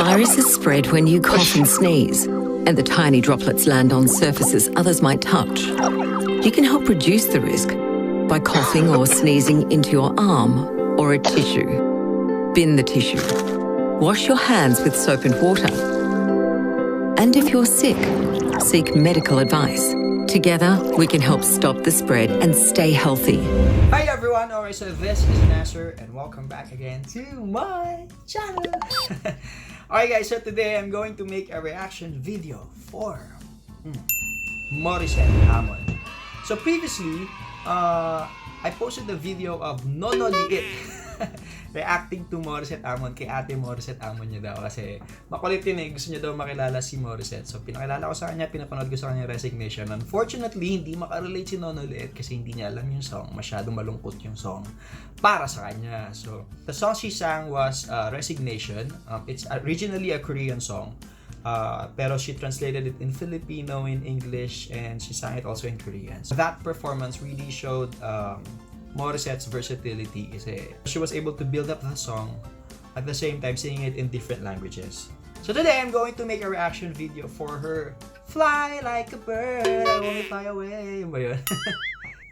Viruses spread when you cough and sneeze, and the tiny droplets land on surfaces others might touch. You can help reduce the risk by coughing or sneezing into your arm or a tissue. Bin the tissue. Wash your hands with soap and water. And if you're sick, seek medical advice. Together, we can help stop the spread and stay healthy. Hi everyone, alright, so this is Nasser and welcome back again to my channel. Alright guys, so today I'm going to make a reaction video for Morissette Amon. So previously, I posted the video of Nonoliit reacting to Morissette Amon kay ate Morissette Amon niya daw kasi makulit yun eh, gusto niya daw makilala si Morissette. So pinakilala ko sa kanya, pinapanood ko sa kanya Resignation. Unfortunately, hindi makarelate si Nonoliit kasi hindi niya alam yung song, masyadong malungkot yung song para sa kanya. So the song she sang was Resignation. It's originally a Korean song, pero she translated it in Filipino, in English, and she sang it also in Korean. So that performance really showed Morissette's versatility. She was able to build up the song at the same time singing it in different languages. So today I'm going to make a reaction video for her Fly Like a Bird, I Won't Fly Away.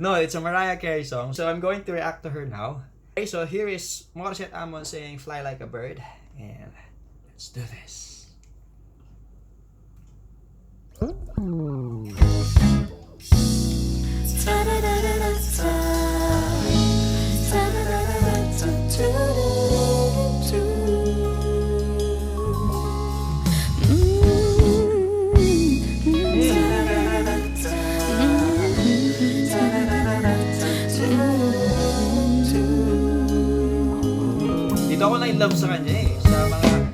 No, it's a Mariah Carey song. So I'm going to react to her now. Okay, so here is Morissette Amon saying Fly Like a Bird, and let's do this. Dito ako na-in-love sa kanya eh, sa mga...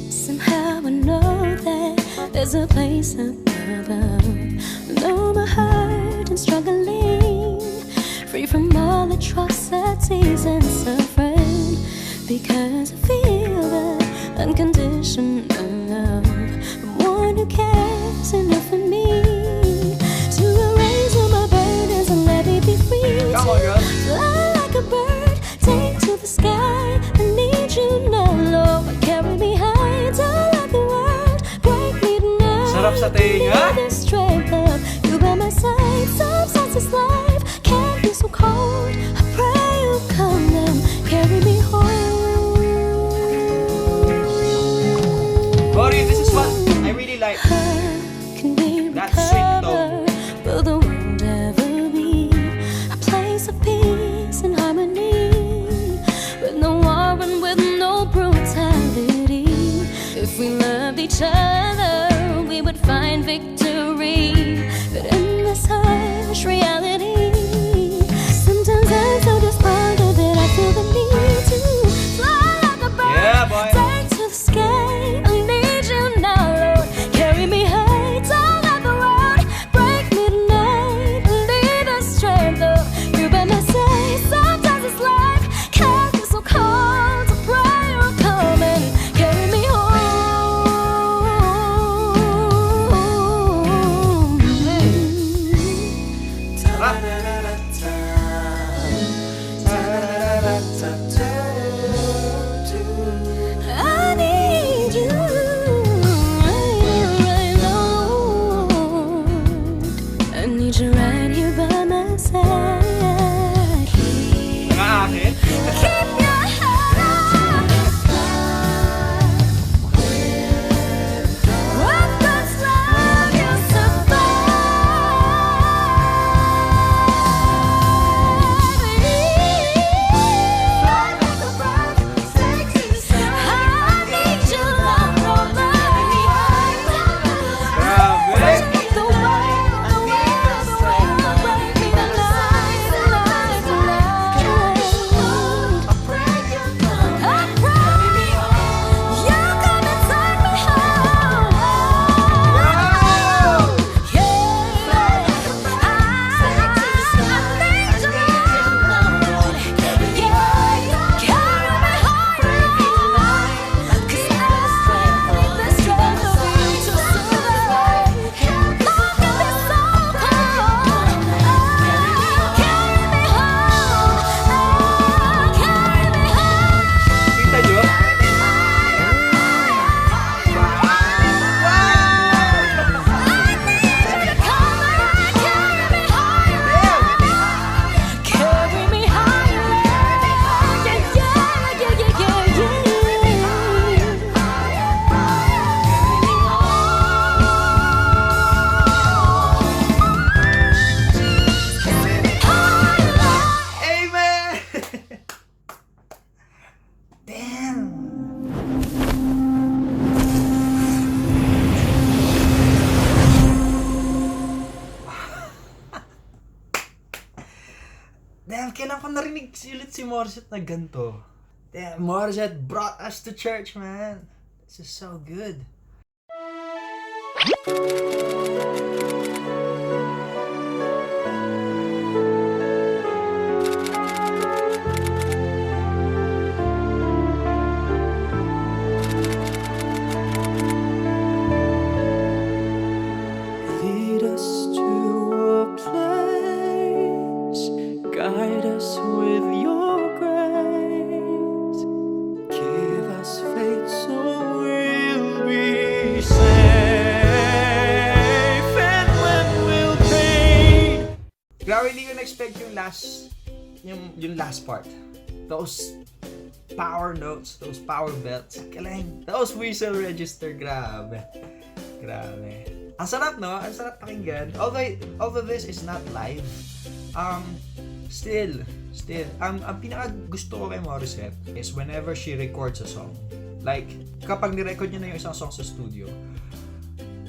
Somehow I know that there's a place up above. Know my heart and struggling, free from all atrocities and suffering, because I feel the unconditional love, the one who cares enough for me to erase all my burdens and let me be free. Come on, girl. Fly like a bird, take to the sky. I need you now, Lord. Carry me high, don't let the world break me tonight. Sarap sa tinga. The strength of you by my side. Sometimes this life can be so cold. I pray you come and carry me home. Mori, this is what I really like. That sweet tone. Will the world ever be a place of peace and harmony, with no war and with no brutality? If we loved each other, we would find victory. But in this harsh reality, sometimes I'm so despondent that I feel the need to fly like a bird. Yeah, boy. Take to the sky. I need you now, Lord. Carry me high. Don't let the world break me tonight. Leave the strength of you by my side. Sometimes this life can be so cold. To pray you'll come and carry me home. damn, kailan ko narinig ulit si Morissette na ganito. Damn, Morissette brought us to church, man. This is so good. Lead us to a place, guide us with your grace, give us faith so we'll be safe, and when we'll pay. Grabe, hindi ko na-expect yung last part. Those power notes, those power belts, galing. Those whistle register, grabe. Grabe. Ang sarap, no? Ang sarap pakinggan. Although this is not live, still, ang pinaka gusto ko kay Morissette is whenever she records a song. Like, kapag ni-record niya na yung isang song sa studio,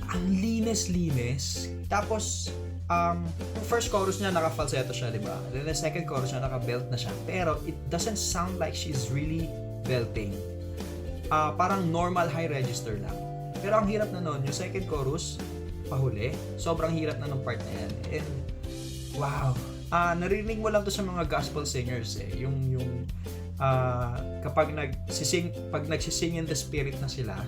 ang linis-linis. Tapos, yung first chorus niya naka-falsetto siya, di ba? Then the second chorus niya naka-belt na siya. Pero it doesn't sound like she's really belting. Parang normal high register lang. Pero ang hirap na nun, yung second chorus, pahuli. Sobrang hirap na nung part na yan. And, wow. Narinig mo lang to sa mga gospel singers eh. Kapag nagsising in the spirit na sila,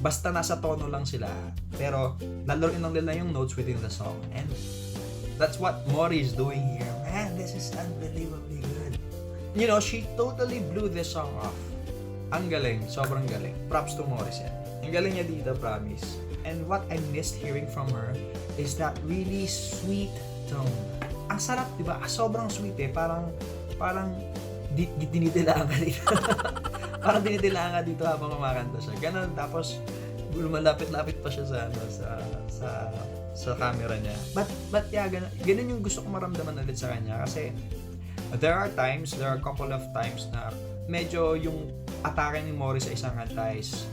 basta nasa tono lang sila, pero lalaroin lang nila yung notes within the song. And that's what Mori is doing here. Man, this is unbelievably good. You know, she totally blew this song off. Ang galing, sobrang galing. Props to Morissette. Ang galing niya dito, promise. And what I missed hearing from her is that really sweet tone. Ang sarap, di ba? Sobrang sweet eh. Parang dinitilaan ka dito. Parang dinitilaan ka dito habang kumakanta siya. Ganon. Tapos, lumalapit-lapit pa siya sa camera niya. But yeah, ganun yung gusto ko maramdaman ulit sa kanya. Kasi, there are a couple of times na medyo yung atake ni Morris sa isang kanta is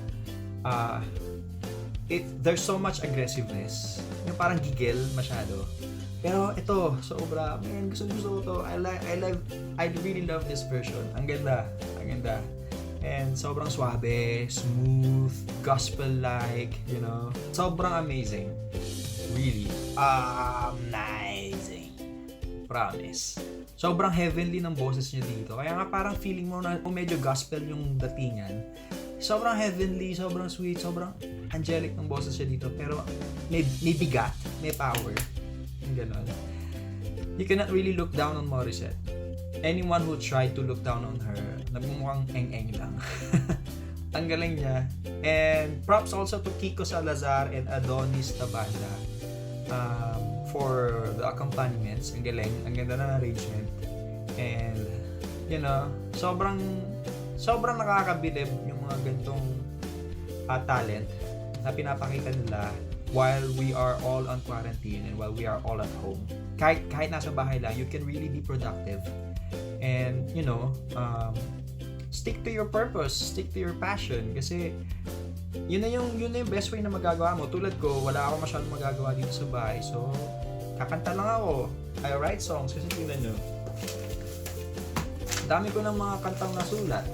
there's so much aggressiveness. Yung parang gigil masyado. Pero ito, sobra, man, gusto ko to. I really love this version. Ang ganda. And sobrang suabe, smooth, gospel-like, you know. Sobrang amazing. Really. Amazing. Promise. Sobrang heavenly ng boses niya dito. Kaya nga parang feeling mo na medyo gospel yung datingan. Sobrang heavenly, sobrang sweet, sobrang angelic ng boses niya dito. Pero may bigat, may power. Yung ganon. You cannot really look down on Morissette. Anyone who tried to look down on her, nagmumukhang eng-eng lang. Ang galing niya. And props also to Kiko Salazar and Adonis Tabanda for the accompaniments. Ang galing. Ang ganda ng arrangement. And, you know, sobrang nakakabilib yung mga gantong talent na pinapakita nila while we are all on quarantine and while we are all at home. Kahit nasa bahay lang, you can really be productive. And, you know, stick to your purpose, stick to your passion. Kasi, yun na yung best way na magagawa mo. Tulad ko, wala ako masyadong magagawa dito sa bahay. So, kakanta lang ako. I write songs kasi tingnan nyo. Dami ko ng mga kantang nasulat.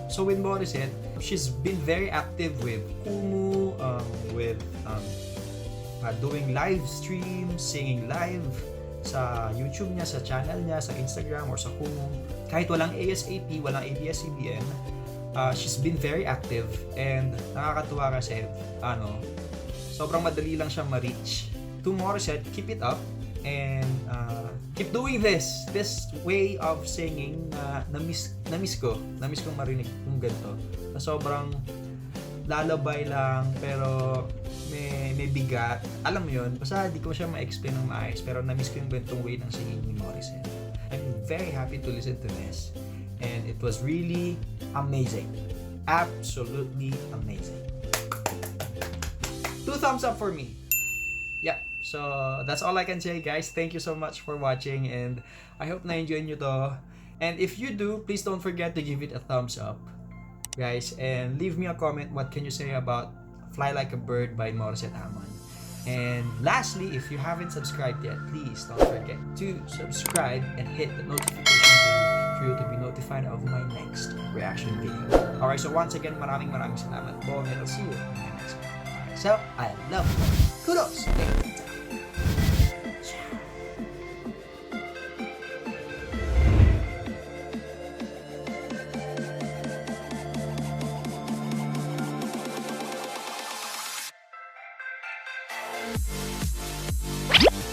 So with Morissette, she's been very active with Kumu, with doing live stream, singing live sa YouTube niya, sa channel niya, sa Instagram or sa Kumu. Kahit walang ASAP, walang ABS-CBN, she's been very active and nakakatuwa kasi sobrang madali lang siya ma-reach. To Morissette, keep it up and keep doing this way of singing na miss ko marinig yung ganito na sobrang lalabay lang pero may bigat, alam mo yun, basta di ko siya ma-explain ng maayos pero na-miss ko yung ganitong way ng singing ni Morissette. I'm very happy to listen to this and it was really amazing, absolutely amazing. 2 thumbs up for me. Yep. So, that's all I can say, guys. Thank you so much for watching and I hope na-enjoy nyo to. And if you do, please don't forget to give it a thumbs up, guys. And leave me a comment. What can you say about Fly Like a Bird by Morissette Amon? And lastly, if you haven't subscribed yet, please don't forget to subscribe and hit the notification bell for you to be notified of my next reaction video. Alright, so once again, maraming salamat po, and I'll see you in my next one. So, I love you. Kudos! Thank you. We'll be right back.